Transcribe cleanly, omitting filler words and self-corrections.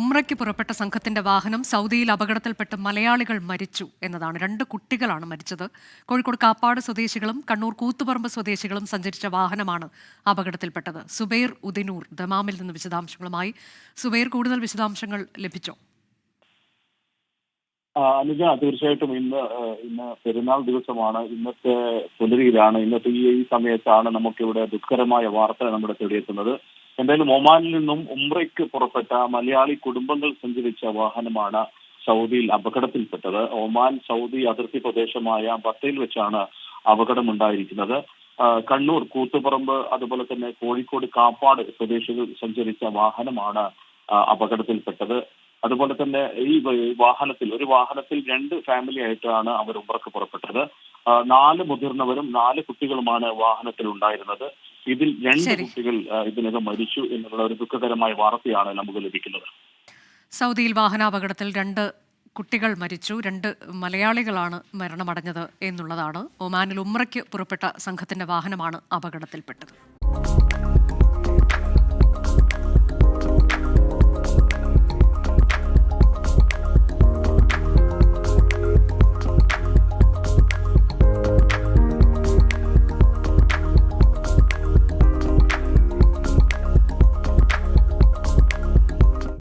ഉംറയ്ക്ക് പുറപ്പെട്ട സംഘത്തിന്റെ വാഹനം സൗദിയിൽ അപകടത്തിൽപ്പെട്ട് മലയാളികൾ മരിച്ചു എന്നതാണ്. 2 കുട്ടികളാണ് മരിച്ചത്. കോഴിക്കോട് കാപ്പാട് സ്വദേശികളും കണ്ണൂർ കൂത്തുപറമ്പ് സ്വദേശികളും സഞ്ചരിച്ച വാഹനമാണ് അപകടത്തിൽപ്പെട്ടത്. സുബൈർ ഉദിനൂർ ദമാമിൽ നിന്ന് വിശദാംശങ്ങളുമായി. സുബൈർ, കൂടുതൽ വിശദാംശങ്ങൾ ലഭിച്ചോ? അനുജ, തീർച്ചയായിട്ടും ഇന്ന് പെരുന്നാൾ ദിവസമാണ്. ഇന്നത്തെ പുലരിയിലാണ്, ഇന്നത്തെ ഈ സമയത്താണ് നമുക്കിവിടെ ദുഃഖകരമായ വാർത്ത നമ്മുടെ തേടിയെത്തുന്നത്. എന്തായാലും ഒമാനിൽ നിന്നും ഉംറയ്ക്ക് പുറപ്പെട്ട മലയാളി കുടുംബങ്ങൾ സഞ്ചരിച്ച വാഹനമാണ് സൗദിയിൽ അപകടത്തിൽപ്പെട്ടത്. ഒമാൻ സൗദി അതിർത്തി പ്രദേശമായ ബത്തയിൽ വെച്ചാണ് അപകടമുണ്ടായിരിക്കുന്നത്. കണ്ണൂർ കൂത്തുപറമ്പ് അതുപോലെ തന്നെ കോഴിക്കോട് കാപ്പാട് സ്വദേശികൾ സഞ്ചരിച്ച വാഹനമാണ് അപകടത്തിൽപ്പെട്ടത്. അതുപോലെ തന്നെ ഈ ഒരു വാഹനത്തിൽ 2 ഫാമിലി ആയിട്ടാണ് അവർ ഉംറയ്ക്ക് പുറപ്പെട്ടത്. 4 മുതിർന്നവരും 4 കുട്ടികളുമാണ് വാഹനത്തിൽ ഉണ്ടായിരുന്നത്. ഇതിൽ 2 കുട്ടികൾ ഇതിനകം മരിച്ചു എന്നുള്ള ഒരു ദുഃഖകരമായ വാർത്തയാണ് നമുക്ക് ലഭിക്കുന്നത്. സൗദിയിൽ വാഹനാപകടത്തിൽ 2 കുട്ടികൾ മരിച്ചു, 2 മലയാളികളാണ് മരണമടഞ്ഞത് എന്നുള്ളതാണ്. ഒമാനിൽ ഉംറയ്ക്ക് പുറപ്പെട്ട സംഘത്തിന്റെ വാഹനമാണ് അപകടത്തിൽപ്പെട്ടത്.